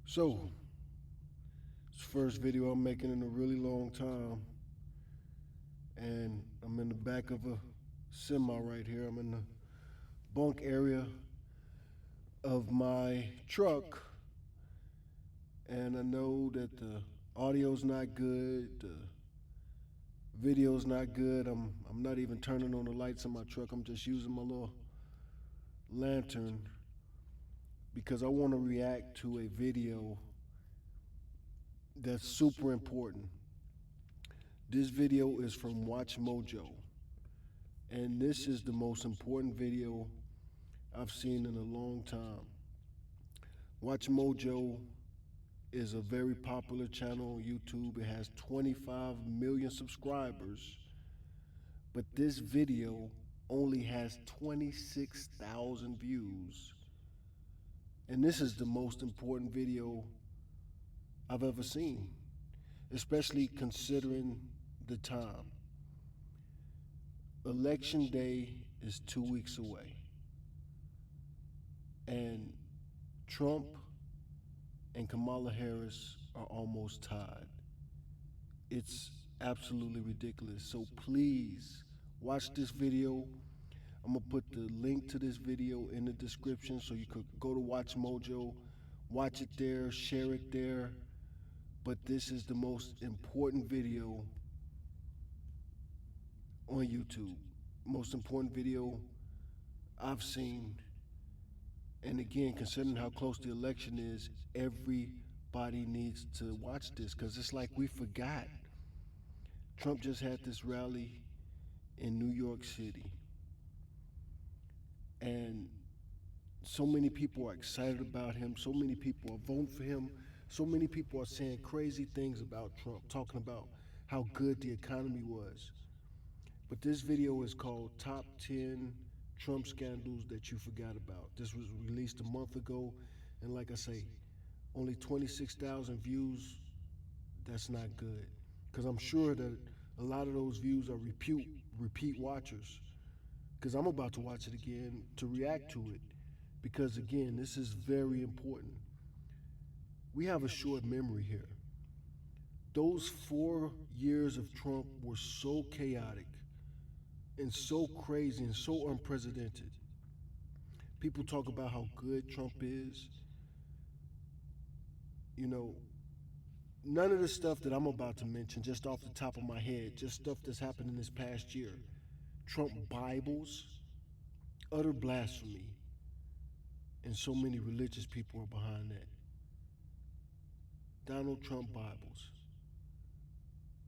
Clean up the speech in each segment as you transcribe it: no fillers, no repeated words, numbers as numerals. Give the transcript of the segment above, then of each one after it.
So, it's the first video I'm making in a really long time. And I'm in the back of a semi right here. I'm in the bunk area of my truck. And I know that the audio's not good, the video's not good. I'm not even turning on the lights in my truck. I'm just using my little lantern because I want to react to a video that's super important. This video is from Watch Mojo, and this is the most important video I've seen in a long time. Watch Mojo is a very popular channel on YouTube. It has 25 million subscribers, but this video only has 26,000 views. And this is the most important video I've ever seen, especially considering the time. Election day is 2 weeks away. And Trump and Kamala Harris are almost tied. It's absolutely ridiculous. So please watch this video. I'm gonna put the link to this video in the description so you could go to Watch Mojo, watch it there, share it there. But this is the most important video on YouTube. Most important video I've seen. And again, considering how close the election is, everybody needs to watch this because it's like we forgot. Trump just had this rally in New York City. And so many people are excited about him. So many people are voting for him. So many people are saying crazy things about Trump, talking about how good the economy was. But this video is called Top 10 Trump Scandals That You Forgot About. This was released a month ago, and like I say, only 26,000 views. That's not good. Because I'm sure that a lot of those views are repeat watchers. Because I'm about to watch it again to react to it. Because again, this is very important. We have a short memory here. Those 4 years of Trump were so chaotic and so crazy and so unprecedented. People talk about how good Trump is. You know, none of the stuff that I'm about to mention, just off the top of my head, just stuff that's happened in this past year. Trump Bibles, utter blasphemy, and so many religious people are behind that. Donald Trump Bibles,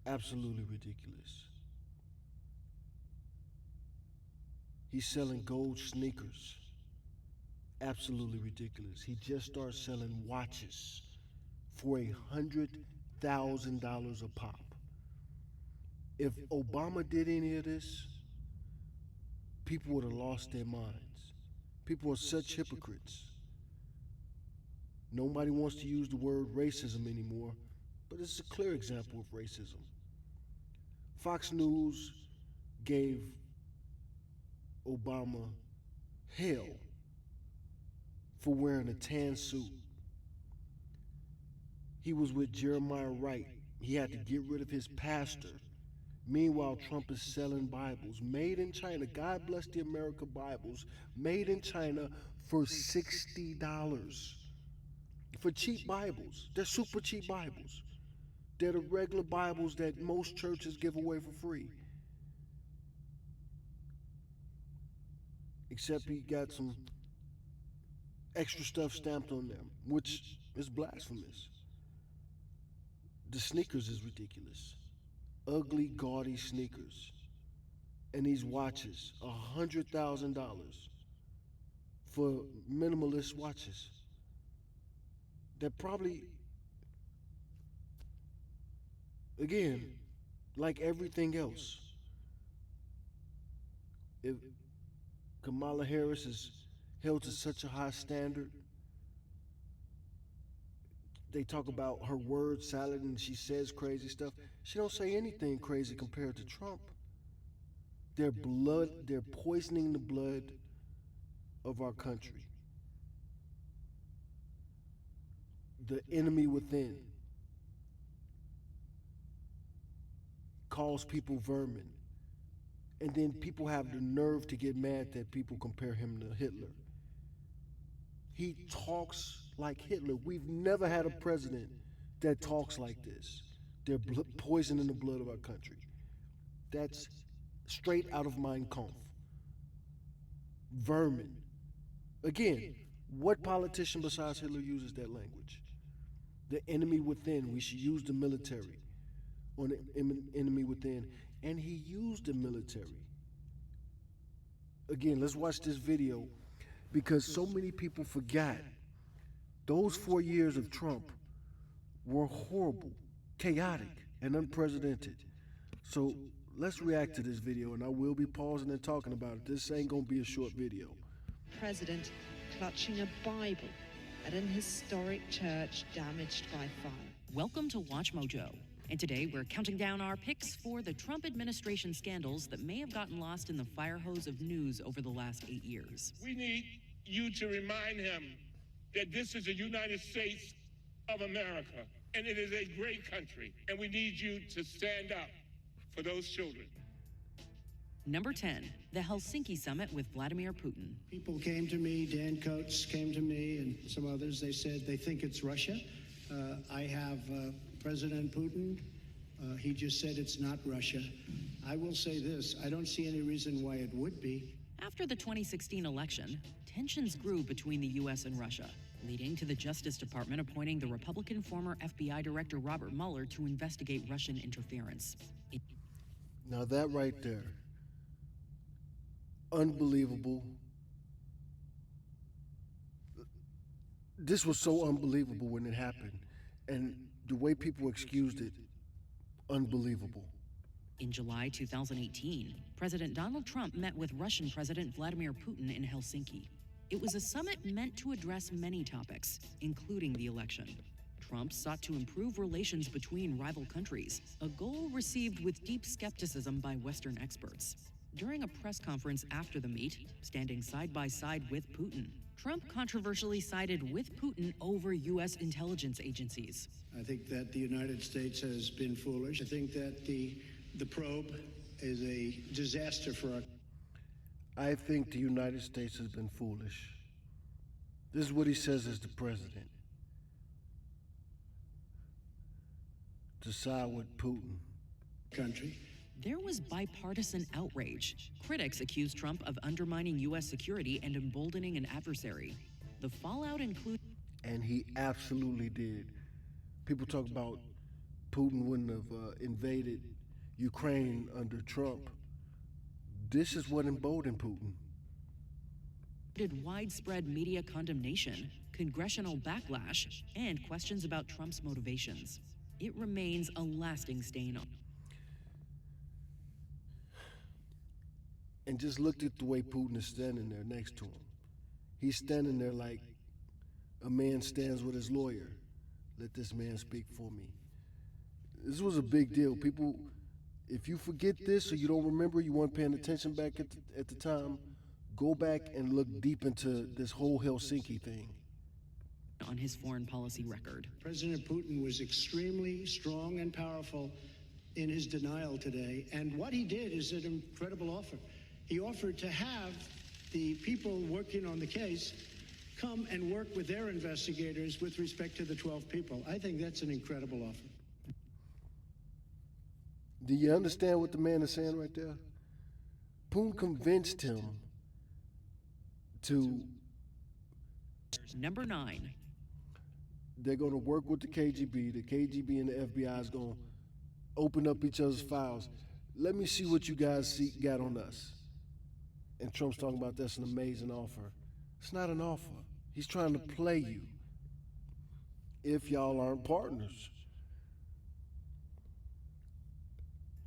absolutely ridiculous. He's selling gold sneakers. Absolutely ridiculous. He just started selling watches for $100,000 a pop. If Obama did any of this, people would have lost their minds. People are such hypocrites. Nobody wants to use the word racism anymore, but it's a clear example of racism. Fox News gave Obama hell for wearing a tan suit. He was with Jeremiah Wright. He had to get rid of his pastor. Meanwhile, Trump is selling Bibles made in China. God bless the America Bibles, made in China for $60. For cheap Bibles. They're super cheap Bibles. They're the regular Bibles that most churches give away for free. Except he got some extra stuff stamped on them, which is blasphemous. The sneakers is ridiculous. Ugly, gaudy sneakers. And these watches, $100,000 for minimalist watches. That probably, again, like everything else, if Kamala Harris is held to such a high standard, they talk about her word salad and she says crazy stuff. She don't say anything crazy compared to Trump. They're poisoning the blood of our country. the enemy within, calls people vermin. And then people have the nerve to get mad that people compare him to Hitler. He talks like Hitler. We've never had a president that talks like this. They're poisoning the blood of our country. That's straight out of Mein Kampf. Vermin. Again, what politician besides Hitler uses that language? The enemy within. We should use the military on the enemy within. And he used the military. Again, let's watch this video because so many people forgot those 4 years of Trump were horrible, chaotic, and unprecedented. So let's react to this video, and I will be pausing and talking about it. This ain't gonna be a short video. President clutching a Bible at an historic church damaged by fire. Welcome to Watch Mojo. And today we're counting down our picks for the Trump administration scandals that may have gotten lost in the fire hose of news over the last 8 years. We need you to remind him that this is the United States of America, and it is a great country, and we need you to stand up for those children. Number 10, the Helsinki summit with Vladimir Putin. People came to me, Dan Coates came to me, and some others. They said they think it's Russia. I have President Putin. He just said it's not Russia. I will say this, I don't see any reason why it would be. After the 2016 election, tensions grew between the U.S. and Russia, leading to the Justice Department appointing the Republican former FBI Director Robert Mueller to investigate Russian interference. Now that right there, unbelievable. This was so unbelievable when it happened, and the way people excused it, unbelievable. In July 2018, President Donald Trump met with Russian President Vladimir Putin in Helsinki. It was a summit meant to address many topics, including the election. Trump sought to improve relations between rival countries, a goal received with deep skepticism by Western experts. During a press conference after the meet, standing side by side with Putin, Trump controversially sided with Putin over U.S. intelligence agencies. I think that the United States has been foolish. I think that the probe is a disaster for our... I think the United States has been foolish. This is what he says as the president. To side with Putin. Country. There was bipartisan outrage. Critics accused Trump of undermining U.S. security and emboldening an adversary. The fallout included... And he absolutely did. People talk about Putin wouldn't have invaded Ukraine under Trump. This is what emboldened Putin. Widespread media condemnation, congressional backlash, and questions about Trump's motivations. It remains a lasting stain on... And just looked at the way Putin is standing there next to him. He's standing there like a man stands with his lawyer. Let this man speak for me. This was a big deal. People, if you forget this or you don't remember, you weren't paying attention back at the time, go back and look deep into this whole Helsinki thing. On his foreign policy record. President Putin was extremely strong and powerful in his denial today. And what he did is an incredible offer. He offered to have the people working on the case come and work with their investigators with respect to the 12 people. I think that's an incredible offer. Do you understand what the man is saying right there? Putin convinced him to... Number 9. They're going to work with the KGB. The KGB and the FBI is going to open up each other's files. Let me see what you guys got on us. And Trump's talking about that's an amazing offer. It's not an offer. He's trying to play you if y'all aren't partners.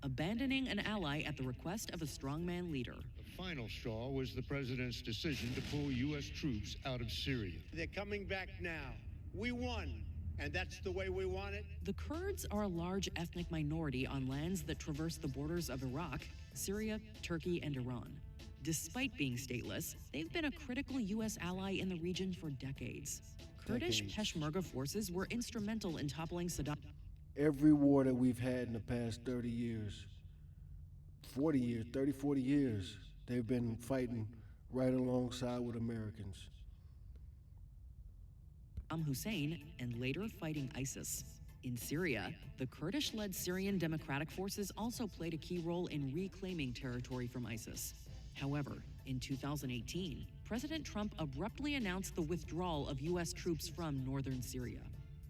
Abandoning an ally at the request of a strongman leader. The final straw was the president's decision to pull U.S. troops out of Syria. They're coming back now. We won, and that's the way we want it. The Kurds are a large ethnic minority on lands that traverse the borders of Iraq, Syria, Turkey, and Iran. Despite being stateless, they've been a critical U.S. ally in the region for decades. Kurdish decades. Peshmerga forces were instrumental in toppling Saddam. Every war that we've had in the past 30 years, 40 years, 30, 40 years, they've been fighting right alongside with Americans. Hussein and later fighting ISIS. In Syria, the Kurdish-led Syrian Democratic Forces also played a key role in reclaiming territory from ISIS. However, in 2018, President Trump abruptly announced the withdrawal of U.S. troops from northern Syria.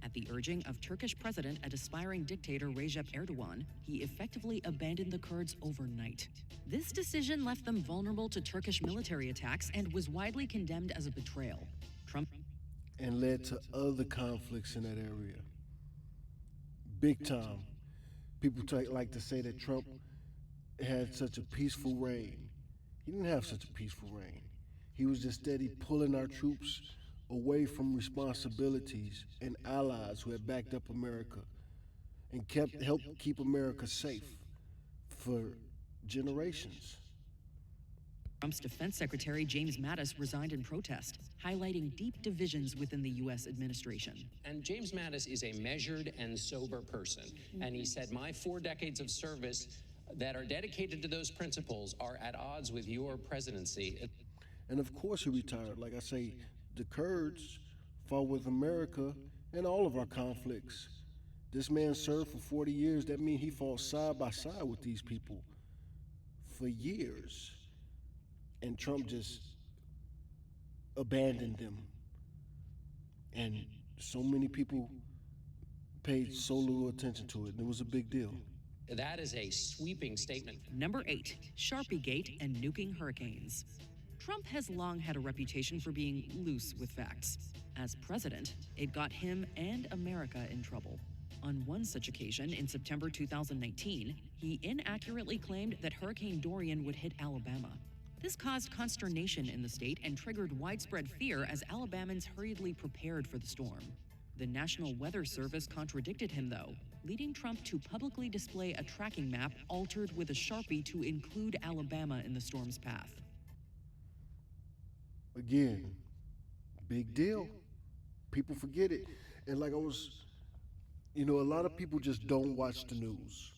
At the urging of Turkish president and aspiring dictator Recep Erdogan, he effectively abandoned the Kurds overnight. This decision left them vulnerable to Turkish military attacks and was widely condemned as a betrayal. Trump And led to other conflicts in that area. Big time. People like to say that Trump had such a peaceful reign. He didn't have such a peaceful reign. He was just steady pulling our troops away from responsibilities and allies who had backed up America and helped keep America safe for generations. Trump's defense secretary James Mattis resigned in protest, highlighting deep divisions within the U.S. administration. And James Mattis is a measured and sober person. And he said, my 4 decades of service that are dedicated to those principles are at odds with your presidency. And of course he retired. Like I say, the Kurds fought with America in all of our conflicts. This man served for 40 years. That means he fought side by side with these people for years. And Trump just abandoned them. And so many people paid so little attention to it. It was a big deal. That is a sweeping statement. Number 8, Sharpiegate and nuking hurricanes. Trump has long had a reputation for being loose with facts. As president, it got him and America in trouble. On one such occasion, in September 2019, he inaccurately claimed that Hurricane Dorian would hit Alabama. This caused consternation in the state and triggered widespread fear as Alabamans hurriedly prepared for the storm. The National Weather Service contradicted him, though, leading Trump to publicly display a tracking map altered with a Sharpie to include Alabama in the storm's path. Again, big deal. People forget it. And like a lot of people just don't watch the news.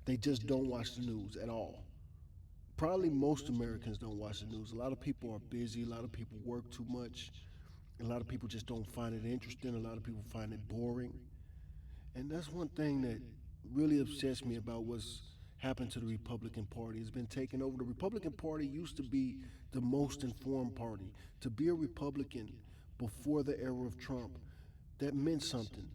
They just don't watch the news at all. Probably most Americans don't watch the news. A lot of people are busy. A lot of people work too much. A lot of people just don't find it interesting. A lot of people find it boring. And that's one thing that really upsets me about what's happened to the Republican Party. It's been taken over. The Republican Party used to be the most informed party. To be a Republican before the era of Trump, that meant something.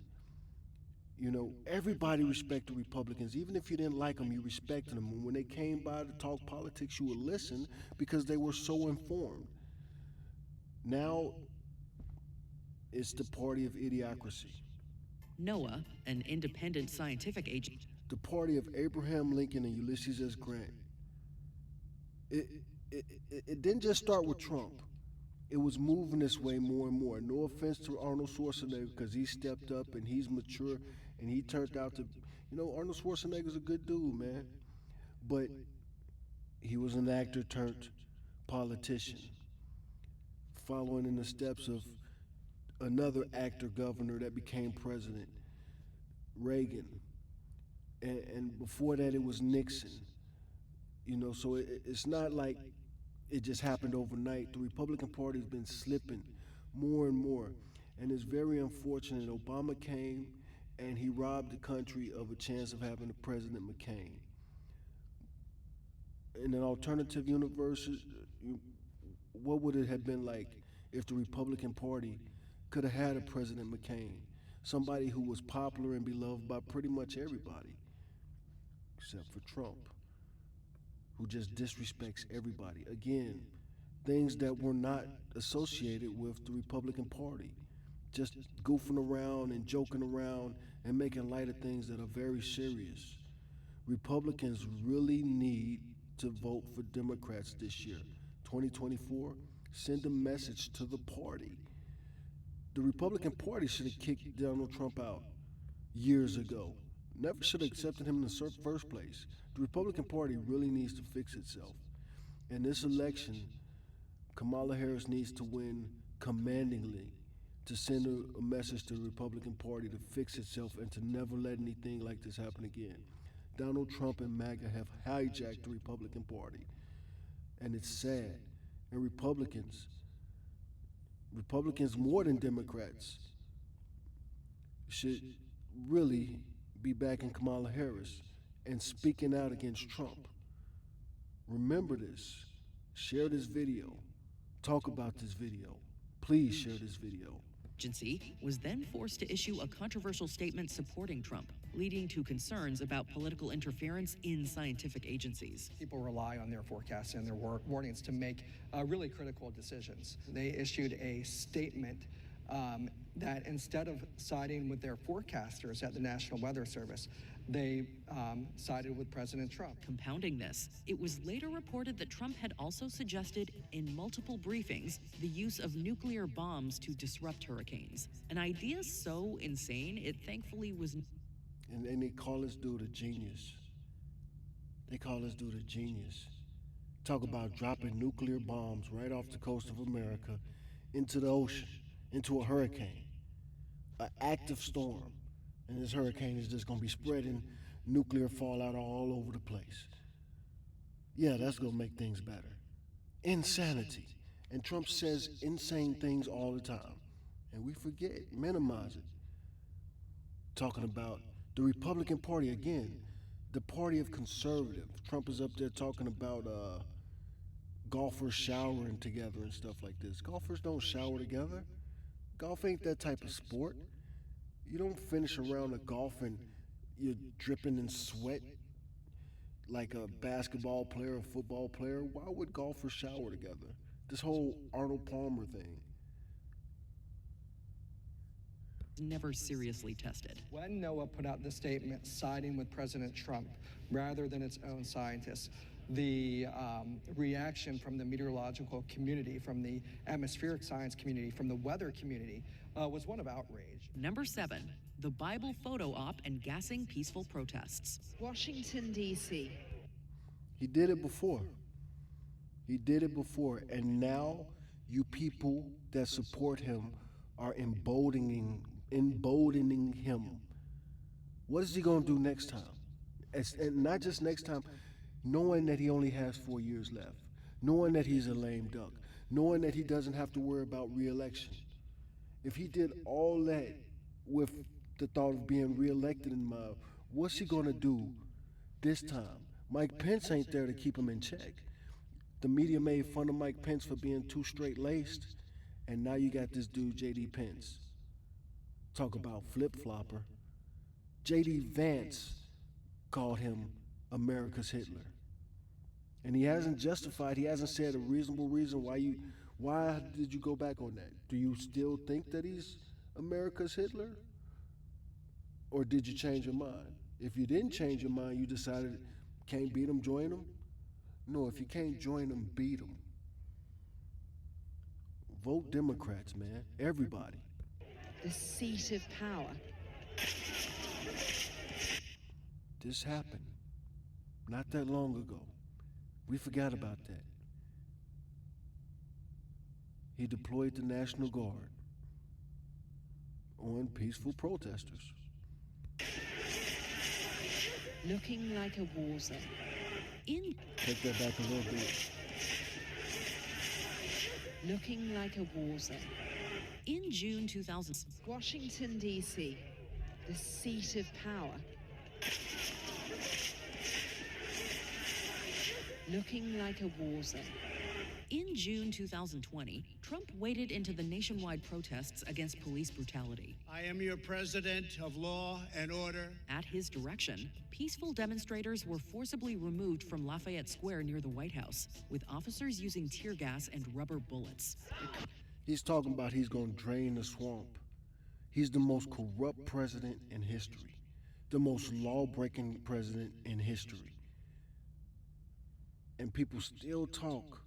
Everybody respected Republicans. Even if you didn't like them, you respected them. And when they came by to talk politics, you would listen because they were so informed. Now, it's the party of idiocracy. NOAA, an independent scientific agency, The party of Abraham Lincoln and Ulysses S. Grant. It didn't just start with Trump. It was moving this way more and more. No offense to Arnold Schwarzenegger, because he stepped up and he's mature and he turned out to, Arnold Schwarzenegger's a good dude, man. But he was an actor turned politician, following in the steps of another actor governor that became president, Reagan. And before that, it was Nixon. So it's not like it just happened overnight. The Republican Party has been slipping more and more. And it's very unfortunate. Obama came and he robbed the country of a chance of having a President McCain. In an alternative universe, what would it have been like if the Republican Party could have had a President McCain? Somebody who was popular and beloved by pretty much everybody, except for Trump, who just disrespects everybody. Again, things that were not associated with the Republican Party. Just goofing around and joking around and making light of things that are very serious. Republicans really need to vote for Democrats this year. 2024, send a message to the party. The Republican Party should have kicked Donald Trump out years ago. Never should have accepted him in the first place. The Republican Party really needs to fix itself. In this election, Kamala Harris needs to win commandingly to send a message to the Republican Party to fix itself and to never let anything like this happen again. Donald Trump and MAGA have hijacked the Republican Party, and it's sad. And Republicans more than Democrats, should really be backing Kamala Harris and speaking out against Trump. Remember this. Share this video. Talk about this video. Please share this video. Agency was then forced to issue a controversial statement supporting Trump, leading to concerns about political interference in scientific agencies. People rely on their forecasts and their warnings to make really critical decisions. They issued a statement that instead of siding with their forecasters at the National Weather Service, they sided with President Trump. Compounding this, it was later reported that Trump had also suggested in multiple briefings the use of nuclear bombs to disrupt hurricanes. An idea so insane, it thankfully was. And they call this dude a genius. They call this dude a genius. Talk about dropping nuclear bombs right off the coast of America into the ocean, into a hurricane, an active storm. And this hurricane is just going to be spreading nuclear fallout all over the place. Yeah, that's going to make things better. Insanity. And Trump says insane things all the time. And we forget, minimize it. Talking about the Republican Party again, the party of conservative. Trump is up there talking about golfers showering together and stuff like this. Golfers don't shower together. Golf ain't that type of sport. You don't finish a round of golf and you're dripping in sweat like a basketball player or football player. Why would golfers shower together? This whole Arnold Palmer thing. Never seriously tested. When NOAA put out the statement siding with President Trump rather than its own scientists, the reaction from the meteorological community, from the atmospheric science community, from the weather community was one of outrage. Number 7, the Bible photo op and gassing peaceful protests. Washington, D.C. He did it before. He did it before. And now you people that support him are emboldening him. What is he going to do next time? And not just next time, knowing that he only has 4 years left, knowing that he's a lame duck, knowing that he doesn't have to worry about re-election. If he did all that with the thought of being re-elected in mind, what's he going to do this time? Mike Pence ain't there to keep him in check. The media made fun of Mike Pence for being too straight-laced, and now you got this dude, J.D. Pence. Talk about flip-flopper. J.D. Vance called him America's Hitler. And he hasn't said a reasonable reason why did you go back on that? Do you still think that he's America's Hitler? Or did you change your mind? If you didn't change your mind, you decided can't beat him, join him? No, if you can't join him, beat him. Vote Democrats, man. Everybody. The seat of power. This happened not that long ago. We forgot about that. He deployed the National Guard on peaceful protesters. Looking like a war zone. Take that back a little bit. Looking like a war zone. In June 2000, Washington, D.C., the seat of power. Looking like a war zone. In June 2020, Trump waded into the nationwide protests against police brutality. I am your president of law and order. At his direction, peaceful demonstrators were forcibly removed from Lafayette Square near the White House, with officers using tear gas and rubber bullets. He's talking about he's going to drain the swamp. He's the most corrupt president in history, the most law-breaking president in history. And people still talk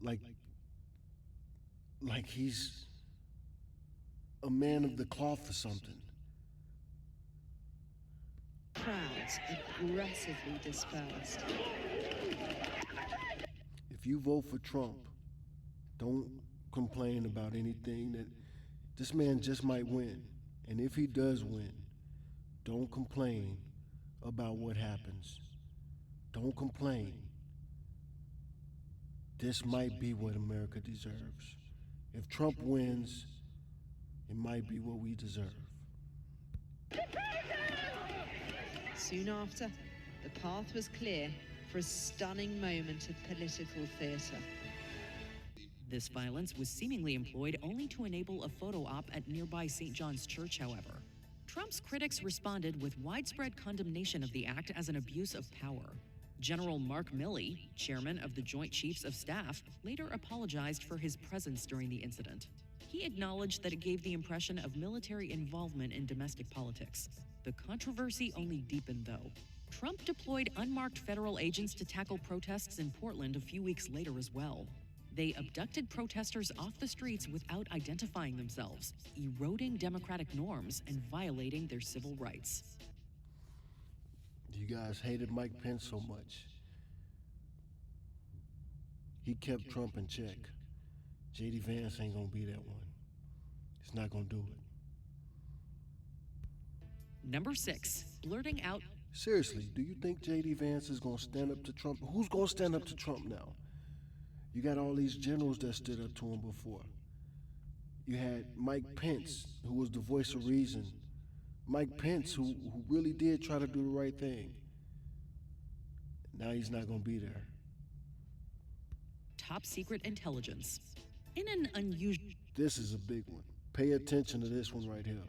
like he's a man of the cloth or something. Crowds aggressively dispersed. If you vote for Trump, don't complain about anything. That this man just might win. And if he does win, don't complain about what happens. Don't complain. This might be what America deserves. If Trump wins, it might be what we deserve. Soon after, the path was clear for a stunning moment of political theatre. This violence was seemingly employed only to enable a photo op at nearby St. John's Church, however. Trump's critics responded with widespread condemnation of the act as an abuse of power. General Mark Milley, chairman of the Joint Chiefs of Staff, later apologized for his presence during the incident. He acknowledged that it gave the impression of military involvement in domestic politics. The controversy only deepened, though. Trump deployed unmarked federal agents to tackle protests in Portland a few weeks later as well. They abducted protesters off the streets without identifying themselves, eroding democratic norms and violating their civil rights. You guys hated Mike Pence so much. He kept Trump in check. J.D. Vance ain't gonna be that one. He's not gonna do it. Number 6, blurting out. Seriously, do you think J.D. Vance is gonna stand up to Trump? Who's gonna stand up to Trump now? You got all these generals that stood up to him before. You had Mike Pence, who was the voice of reason. Mike Pence, who really did try to do the right thing. Now he's not going to be there. Top secret intelligence. In an unusual This is a big one. Pay attention to this one right here.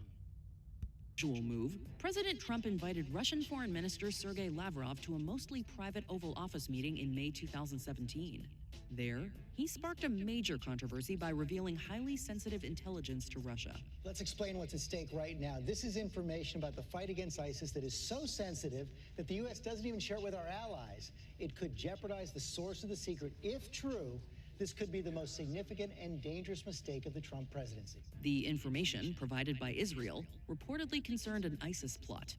move, President Trump invited Russian Foreign Minister Sergei Lavrov to a mostly private Oval Office meeting in May 2017. There, he sparked a major controversy by revealing highly sensitive intelligence to Russia. Let's explain what's at stake right now. This is information about the fight against ISIS that is so sensitive that the U.S. doesn't even share it with our allies. It could jeopardize the source of the secret. If true, this could be the most significant and dangerous mistake of the Trump presidency. The information, provided by Israel, reportedly concerned an ISIS plot.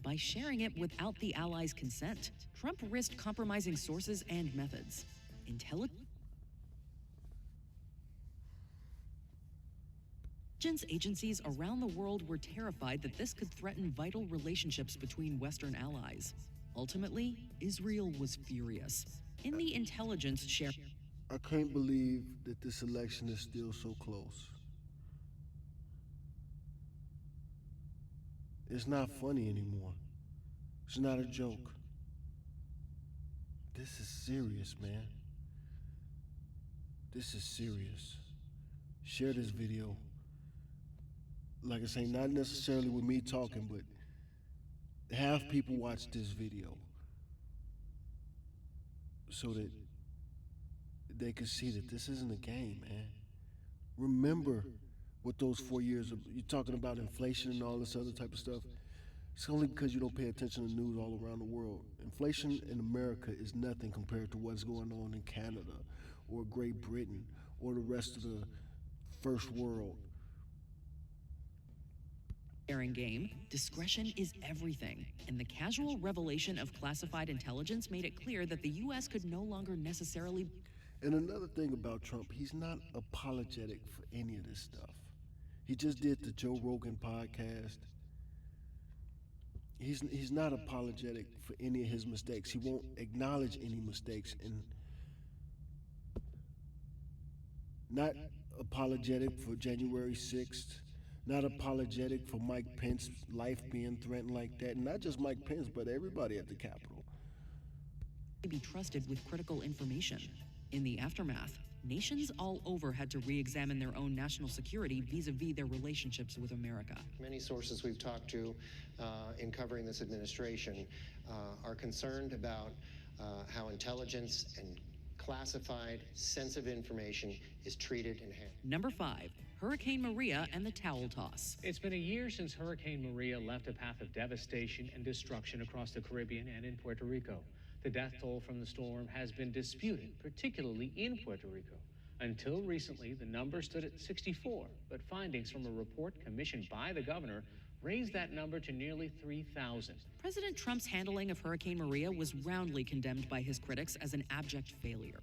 By sharing it without the allies' consent, Trump risked compromising sources and methods. Intelligence agencies around the world were terrified that this could threaten vital relationships between Western allies. Ultimately, Israel was furious. In the intelligence share, I can't believe that this election is still so close. It's not funny anymore. It's not a joke. This is serious, man. This is serious. Share this video. Like I say, not necessarily with me talking, but have people watch this video so that they can see that this isn't a game, man. Remember what those 4 years of, you're talking about inflation and all this other type of stuff. It's only because you don't pay attention to the news all around the world. Inflation in America is nothing compared to what's going on in Canada or Great Britain or the rest of the first world. sharing game, discretion is everything, and the casual revelation of classified intelligence made it clear that the U.S. could no longer necessarily. And another thing about Trump, he's not apologetic for any of this stuff. He just did the Joe Rogan podcast. He's not apologetic for any of his mistakes. He won't acknowledge any mistakes, and not apologetic for January 6th, not apologetic for Mike Pence's life being threatened like that. And not just Mike Pence, but everybody at the Capitol. Be trusted with critical information. In the aftermath, nations all over had to re-examine their own national security vis-a-vis their relationships with America. Many sources we've talked to in covering this administration are concerned about how intelligence and classified, sensitive information is treated and handled. Number 5, Hurricane Maria and the towel toss. It's been a year since Hurricane Maria left a path of devastation and destruction across the Caribbean and in Puerto Rico. The death toll from the storm has been disputed, particularly in Puerto Rico. Until recently, the number stood at 64, but findings from a report commissioned by the governor raised that number to nearly 3,000. President Trump's handling of Hurricane Maria was roundly condemned by his critics as an abject failure.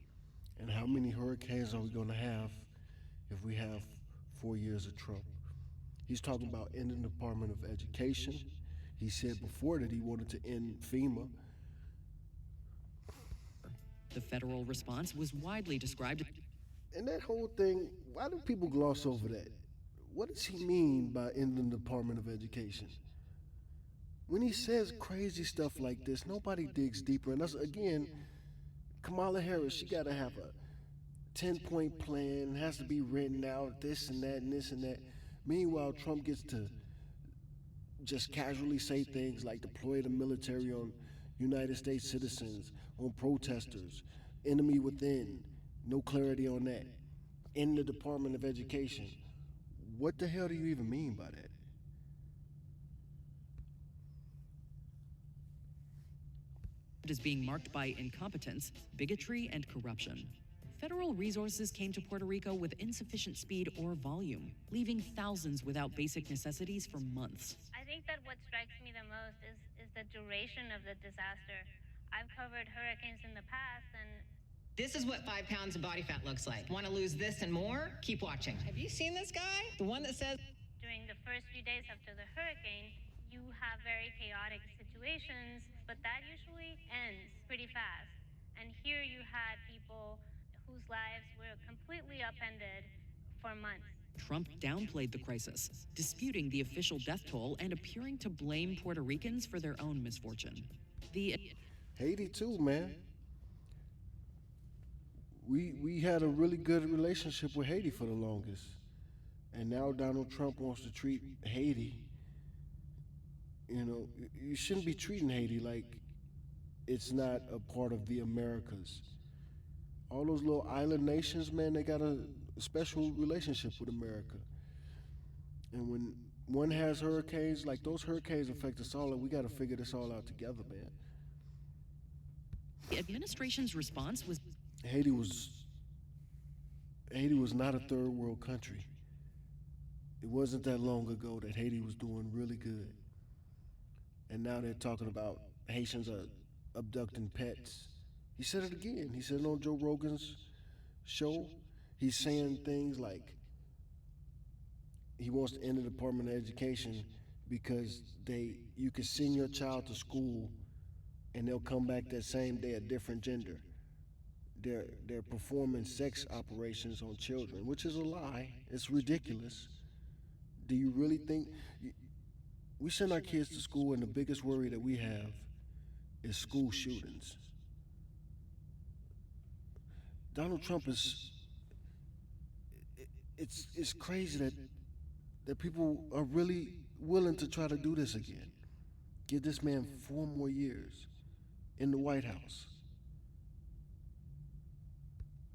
And how many hurricanes are we going to have if we have 4 years of Trump. He's talking about ending the Department of Education. He said before that he wanted to end FEMA. The federal response was widely described. And that whole thing, why do people gloss over that? What does he mean by ending the Department of Education? When he says crazy stuff like this, nobody digs deeper. And that's, again, Kamala Harris, she got to have a 10-point plan, has to be written out, this and that and this and that. Meanwhile, Trump gets to just casually say things like deploy the military on United States citizens, on protesters, enemy within, no clarity on that. In the Department of Education. What the hell do you even mean by that? It is being marked by incompetence, bigotry, and corruption. Federal resources came to Puerto Rico with insufficient speed or volume, leaving thousands without basic necessities for months. I think that what strikes me the most is the duration of the disaster. I've covered hurricanes in the past, and this is what 5 pounds of body fat looks like. Want to lose this and more? Keep watching. Have you seen this guy? The one that says, during the first few days after the hurricane, you have very chaotic situations, but that usually ends pretty fast. And here you had people whose lives were completely upended for months. Trump downplayed the crisis, disputing the official death toll and appearing to blame Puerto Ricans for their own misfortune. Haiti too, man. We had a really good relationship with Haiti for the longest. And now Donald Trump wants to treat Haiti. You know, you shouldn't be treating Haiti like it's not a part of the Americas. All those little island nations, man, they got a special relationship with America. And when one has hurricanes, like those hurricanes affect us all, and we got to figure this all out together, man. The administration's response was Haiti was not a third world country. It wasn't that long ago that Haiti was doing really good. And now they're talking about Haitians are abducting pets. He said it again. He said it on Joe Rogan's show. He's saying things like he wants to end the Department of Education because you can send your child to school and they'll come back that same day a different gender. They're performing sex operations on children, which is a lie. It's ridiculous. Do you really think we send our kids to school and the biggest worry that we have is school shootings? Donald Trump is it's crazy that people are really willing to try to do this again. Give this man 4 more years in the White House.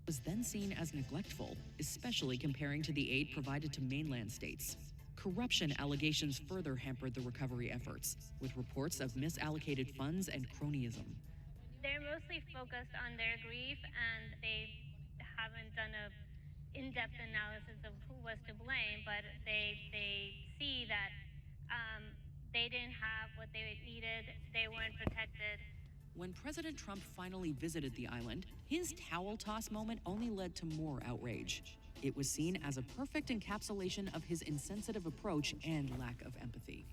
Was then seen as neglectful, especially comparing to the aid provided to mainland states. Corruption allegations further hampered the recovery efforts, with reports of misallocated funds and cronyism. They're mostly focused on their grief, and they haven't done an in-depth analysis of who was to blame, but they see that they didn't have what they needed, they weren't protected. When President Trump finally visited the island, his towel toss moment only led to more outrage. It was seen as a perfect encapsulation of his insensitive approach and lack of empathy.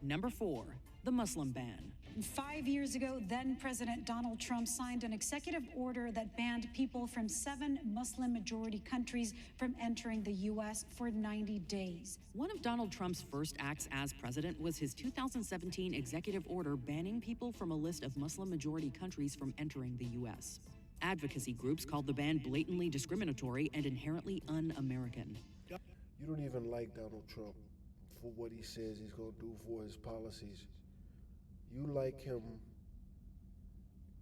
Number 4, the Muslim ban. 5 years ago, then President Donald Trump signed an executive order that banned people from 7 Muslim-majority countries from entering the U.S. for 90 days. One of Donald Trump's first acts as president was his 2017 executive order banning people from a list of Muslim-majority countries from entering the U.S. Advocacy groups called the ban blatantly discriminatory and inherently un-American. You don't even like Donald Trump for what he says he's going to do for his policies. You like him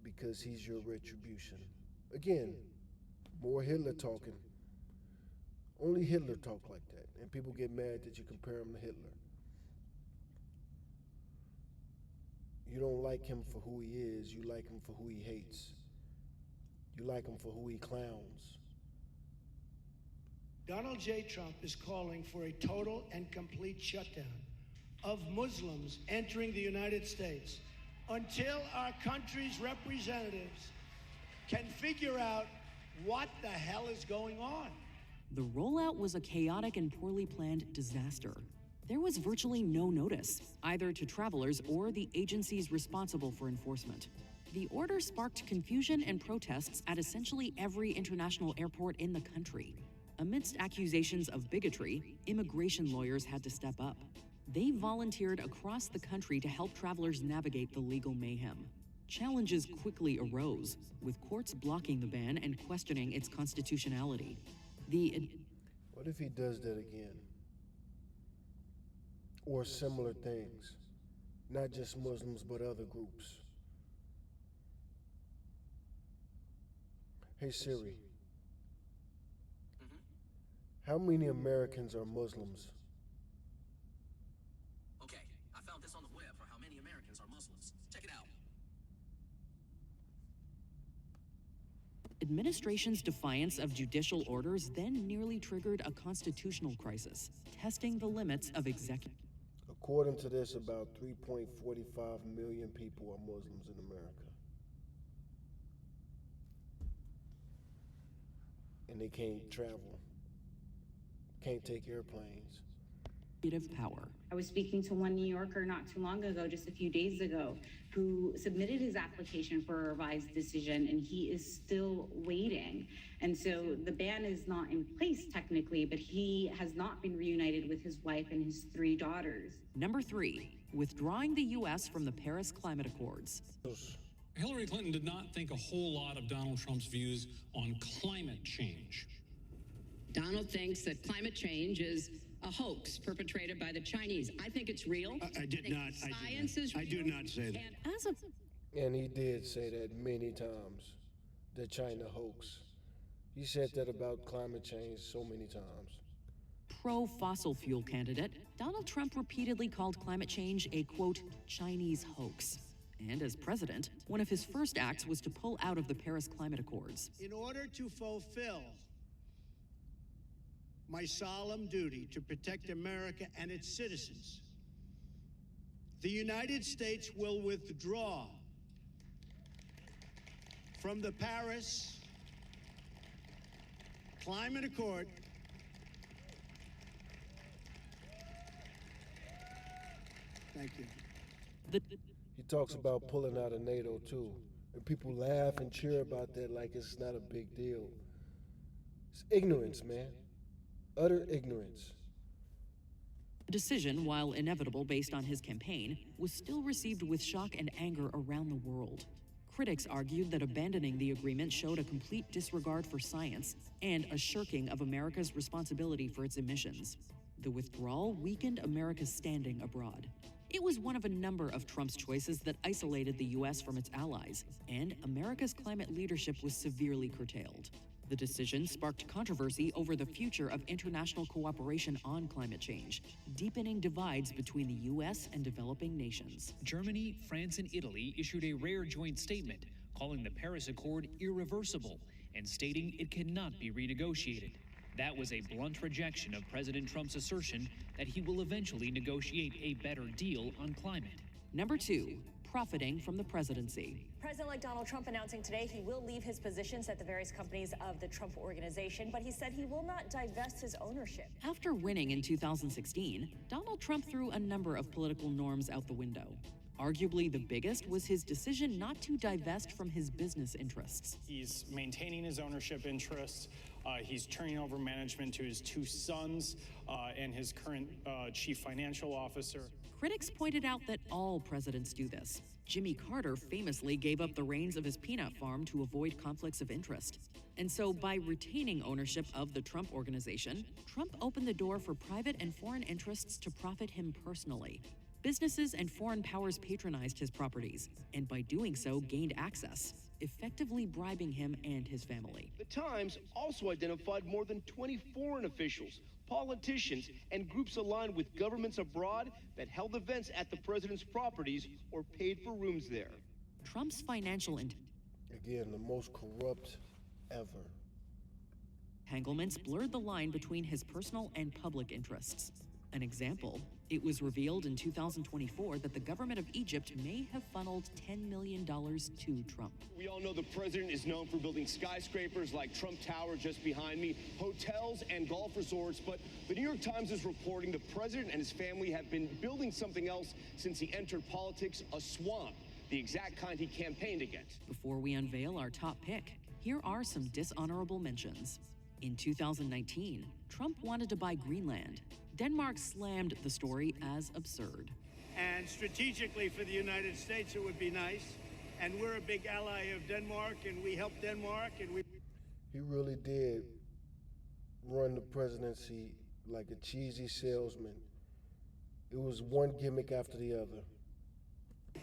because he's your retribution. Again, more Hitler talking. Only Hitler talked like that, and people get mad that you compare him to Hitler. You don't like him for who he is, you like him for who he hates. You like him for who he clowns. Donald J. Trump is calling for a total and complete shutdown of Muslims entering the United States until our country's representatives can figure out what the hell is going on. The rollout was a chaotic and poorly planned disaster. There was virtually no notice, either to travelers or the agencies responsible for enforcement. The order sparked confusion and protests at essentially every international airport in the country. Amidst accusations of bigotry, immigration lawyers had to step up. They volunteered across the country to help travelers navigate the legal mayhem. Challenges quickly arose, with courts blocking the ban and questioning its constitutionality. What if he does that again? Or similar things? Not just Muslims, but other groups. Hey Siri, how many Americans are Muslims? Okay, I found this on the web for how many Americans are Muslims. Check it out. Administration's defiance of judicial orders then nearly triggered a constitutional crisis, testing the limits of executive. According to this, about 3.45 million people are Muslims in America. And they can't travel, can't take airplanes. Power. I was speaking to one New Yorker not too long ago, just a few days ago, who submitted his application for a revised decision, and he is still waiting. And so the ban is not in place technically, but he has not been reunited with his wife and his 3 daughters. Number 3, withdrawing the U.S. from the Paris Climate Accords. Hillary Clinton did not think a whole lot of Donald Trump's views on climate change. Donald thinks that climate change is a hoax perpetrated by the Chinese. I think it's real. I did not. Science is real. I do not say that. And he did say that many times, the China hoax. He said that about climate change so many times. Pro-fossil fuel candidate, Donald Trump repeatedly called climate change a, quote, Chinese hoax. And as president, one of his first acts was to pull out of the Paris Climate Accords. In order to fulfill my solemn duty to protect America and its citizens, the United States will withdraw from the Paris Climate Accord Thank you. He talks about pulling out of NATO too. And people laugh and cheer about that like it's not a big deal. It's ignorance, man. Utter ignorance. The decision, while inevitable based on his campaign, was still received with shock and anger around the world. Critics argued that abandoning the agreement showed a complete disregard for science and a shirking of America's responsibility for its emissions. The withdrawal weakened America's standing abroad. It was one of a number of Trump's choices that isolated the U.S. from its allies, and America's climate leadership was severely curtailed. The decision sparked controversy over the future of international cooperation on climate change, deepening divides between the U.S. and developing nations. Germany, France, and Italy issued a rare joint statement calling the Paris Accord irreversible and stating it cannot be renegotiated. That was a blunt rejection of President Trump's assertion that he will eventually negotiate a better deal on climate. Number 2, profiting from the presidency. President-elect Donald Trump announcing today he will leave his positions at the various companies of the Trump Organization, but he said he will not divest his ownership. After winning in 2016, Donald Trump threw a number of political norms out the window. Arguably the biggest was his decision not to divest from his business interests. He's maintaining his ownership interests. He's turning over management to his 2 sons and his current chief financial officer. Critics pointed out that all presidents do this. Jimmy Carter famously gave up the reins of his peanut farm to avoid conflicts of interest. And so by retaining ownership of the Trump Organization, Trump opened the door for private and foreign interests to profit him personally. Businesses and foreign powers patronized his properties, and by doing so gained access, effectively bribing him and his family. The Times also identified more than 20 foreign officials, politicians, and groups aligned with governments abroad that held events at the president's properties or paid for rooms there. Trump's financial Again, the most corrupt ever. entanglements blurred the line between his personal and public interests. An example, it was revealed in 2024 that the government of Egypt may have funneled $10 million to Trump. We all know the president is known for building skyscrapers like Trump Tower just behind me, hotels and golf resorts, but the New York Times is reporting the president and his family have been building something else since he entered politics, a swamp, the exact kind he campaigned against. Before we unveil our top pick, here are some dishonorable mentions. In 2019, Trump wanted to buy Greenland. Denmark slammed the story as absurd. And strategically for the United States, it would be nice. And we're a big ally of Denmark, and we help Denmark, and we... He really did run the presidency like a cheesy salesman. It was one gimmick after the other.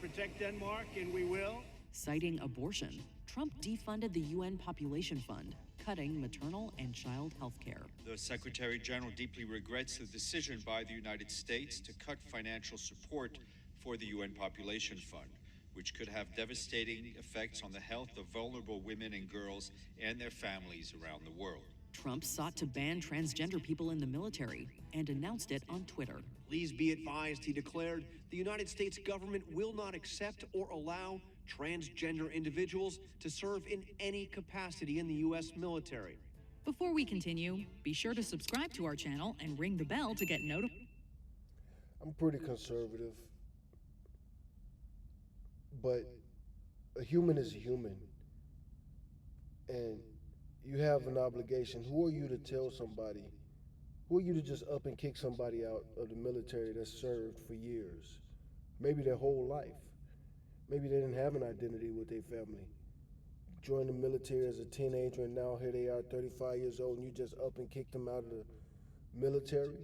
protect Denmark, and we will. Citing abortion, Trump defunded the UN Population Fund, cutting maternal and child health care. The Secretary General deeply regrets the decision by the United States to cut financial support for the UN Population Fund, which could have devastating effects on the health of vulnerable women and girls and their families around the world. Trump sought to ban transgender people in the military and announced it on Twitter. Please be advised, he declared, the United States government will not accept or allow transgender individuals to serve in any capacity in the U.S. military. Before we continue, be sure to subscribe to our channel and ring the bell to get notified. I'm pretty conservative, but a human is a human, and you have an obligation. Who are you to tell somebody? Who are you to just up and kick somebody out of the military that's served for years, maybe their whole life? Maybe they didn't have an identity with their family. Joined the military as a teenager, and now here they are, 35 years old, and you just up and kick them out of the military?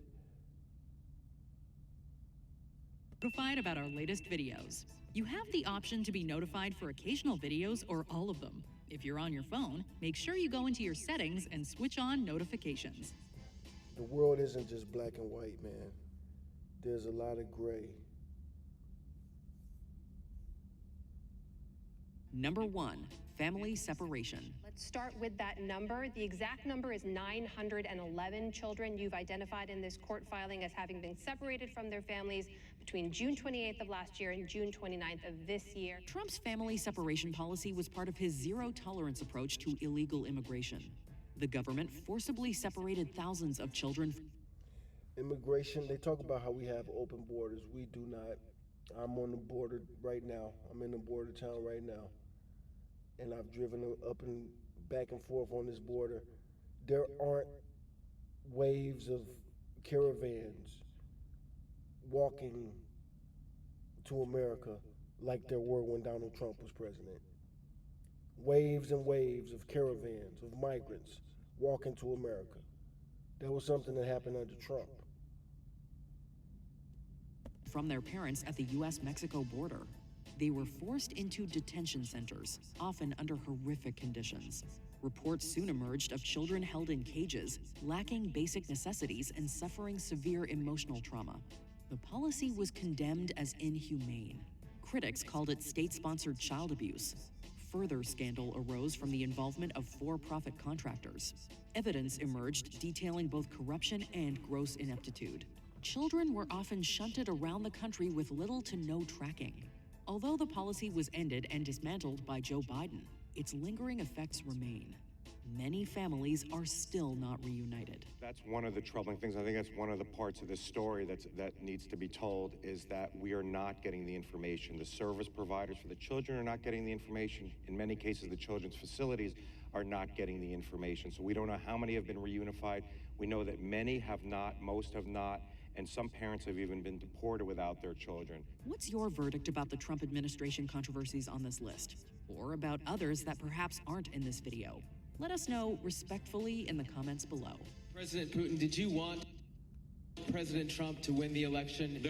Notified about our latest videos. You have the option to be notified for occasional videos or all of them. If you're on your phone, make sure you go into your settings and switch on notifications. The world isn't just black and white, man. There's a lot of gray. Number 1, family separation. Let's start with that number. The exact number is 911 children you've identified in this court filing as having been separated from their families between June 28th of last year and June 29th of this year. Trump's family separation policy was part of his zero-tolerance approach to illegal immigration. The government forcibly separated thousands of children. Immigration, they talk about how we have open borders. We do not. I'm on the border right now. I'm in the border town right now. And I've driven up and back and forth on this border. There aren't waves of caravans walking to America like there were when Donald Trump was president. Waves and waves of caravans, of migrants walking to America. That was something that happened under Trump. From their parents at the U.S.-Mexico border. They were forced into detention centers, often under horrific conditions. Reports soon emerged of children held in cages, lacking basic necessities and suffering severe emotional trauma. The policy was condemned as inhumane. Critics called it state-sponsored child abuse. Further scandal arose from the involvement of for-profit contractors. Evidence emerged detailing both corruption and gross ineptitude. Children were often shunted around the country with little to no tracking. Although the policy was ended and dismantled by Joe Biden, its lingering effects remain. Many families are still not reunited. That's one of the troubling things. I think that's one of the parts of this story that needs to be told, is that we are not getting the information. The service providers for the children are not getting the information. In many cases, the children's facilities are not getting the information. So we don't know how many have been reunified. We know that many have not, most have not, and some parents have even been deported without their children. What's your verdict about the Trump administration controversies on this list? Or about others that perhaps aren't in this video? Let us know respectfully in the comments below. President Putin, did you want President Trump to win the election?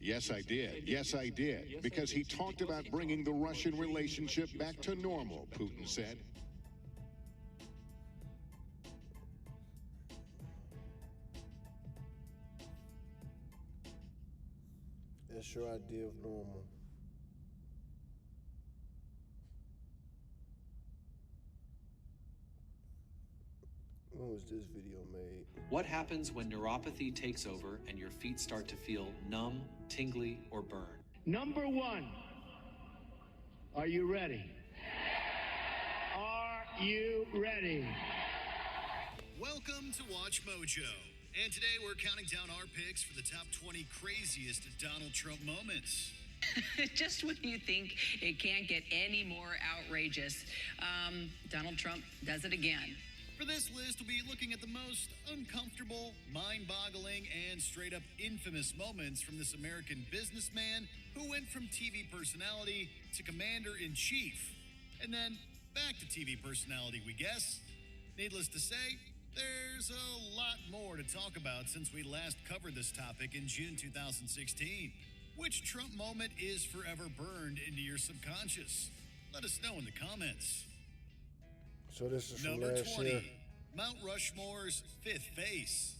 Yes, I did. Yes, I did. Because he talked about bringing the Russian relationship back to normal, Putin said. That's your idea of normal. was this video made? What happens when neuropathy takes over and your feet start to feel numb, tingly, or burn? Number one, are you ready? Are you ready? Welcome to Watch Mojo. And today we're counting down our picks for the top 20 craziest Donald Trump moments. Just when you think it can't get any more outrageous, Donald Trump does it again. For this list, we'll be looking at the most uncomfortable, mind-boggling, and straight-up infamous moments from this American businessman who went from TV personality to commander-in-chief. And then back to TV personality, we guess. Needless to say, there's a lot more to talk about since we last covered this topic in June 2016. Which Trump moment is forever burned into your subconscious? Let us know in the comments. So this is from Number last 20, year. Mount Rushmore's fifth face.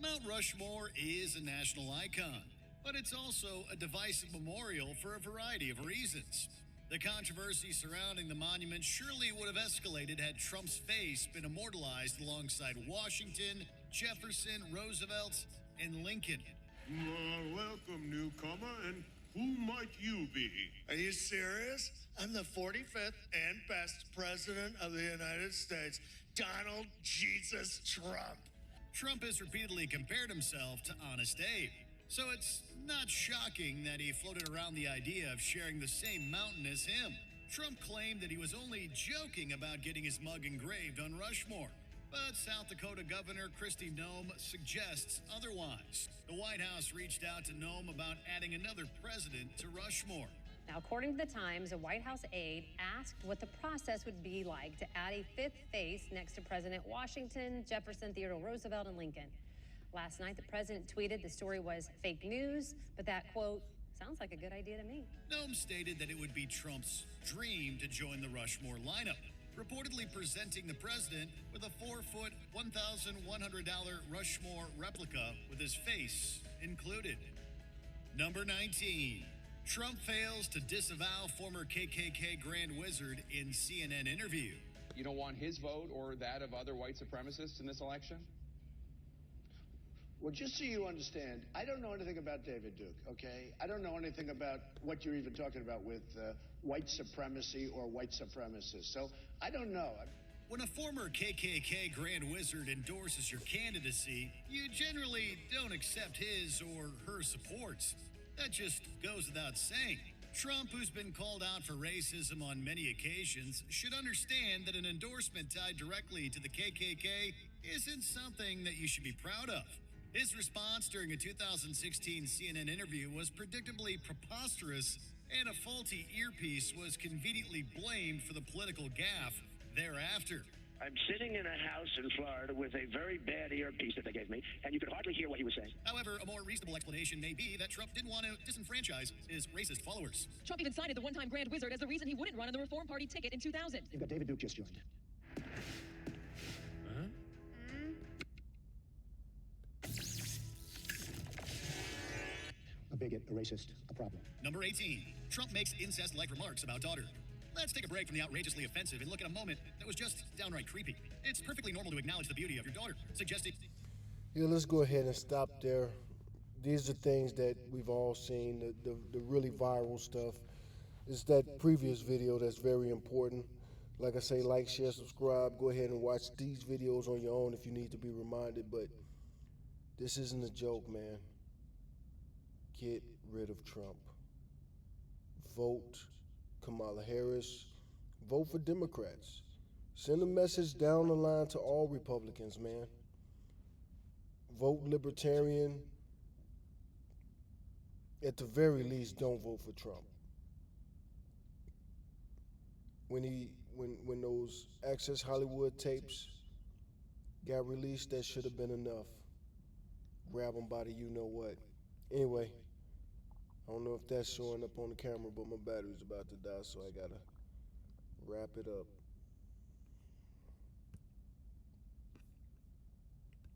Mount Rushmore is a national icon, but it's also a divisive memorial for a variety of reasons. The controversy surrounding the monument surely would have escalated had Trump's face been immortalized alongside Washington, Jefferson, Roosevelt, and Lincoln. Welcome, newcomer, and who might you be? Are you serious? I'm the 45th and best president of the United States, Donald Jesus Trump. Trump has repeatedly compared himself to Honest Abe, so it's not shocking that he floated around the idea of sharing the same mountain as him. Trump claimed that he was only joking about getting his mug engraved on Rushmore. But South Dakota Governor Kristi Noem suggests otherwise. The White House reached out to Noem about adding another president to Rushmore. Now, according to the Times, a White House aide asked what the process would be like to add a fifth face next to President Washington, Jefferson, Theodore Roosevelt, and Lincoln. Last night, the president tweeted the story was fake news, but that, quote, sounds like a good idea to me. Noem stated that it would be Trump's dream to join the Rushmore lineup, reportedly presenting the president with a 4-foot, $1,100 Rushmore replica with his face included. Number 19. Trump fails to disavow former KKK Grand Wizard in CNN interview. You don't want his vote or that of other white supremacists in this election? Well, just so you understand, I don't know anything about David Duke, okay? I don't know anything about what you're even talking about with white supremacy or white supremacists. So I don't know. When a former KKK Grand Wizard endorses your candidacy, you generally don't accept his or her support. That just goes without saying. Trump, who's been called out for racism on many occasions, should understand that an endorsement tied directly to the KKK isn't something that you should be proud of. His response during a 2016 CNN interview was predictably preposterous, and a faulty earpiece was conveniently blamed for the political gaffe thereafter. I'm sitting in a house in Florida with a very bad earpiece that they gave me, and you could hardly hear what he was saying. However, a more reasonable explanation may be that Trump didn't want to disenfranchise his racist followers. Trump even cited the one-time Grand Wizard as the reason he wouldn't run on the Reform Party ticket in 2000. You've got David Duke just joined. A bigot, a racist, a problem. Number 18. Trump makes incest-like remarks about daughter. Let's take a break from the outrageously offensive and look at a moment that was just downright creepy. It's perfectly normal to acknowledge the beauty of your daughter, suggesting... Yeah, let's go ahead and stop there. These are things that we've all seen, the really viral stuff. It's that previous video that's very important. Like I say, like, share, subscribe. Go ahead and watch these videos on your own if you need to be reminded. But this isn't a joke, man. Get rid of Trump. Vote Kamala Harris. Vote for Democrats. Send a message down the line to all Republicans, man. Vote Libertarian. At the very least, don't vote for Trump. When those Access Hollywood tapes got released, that should have been enough. Grab them by the you-know-what. Anyway, I don't know if that's showing up on the camera, but my battery's about to die, so I gotta wrap it up.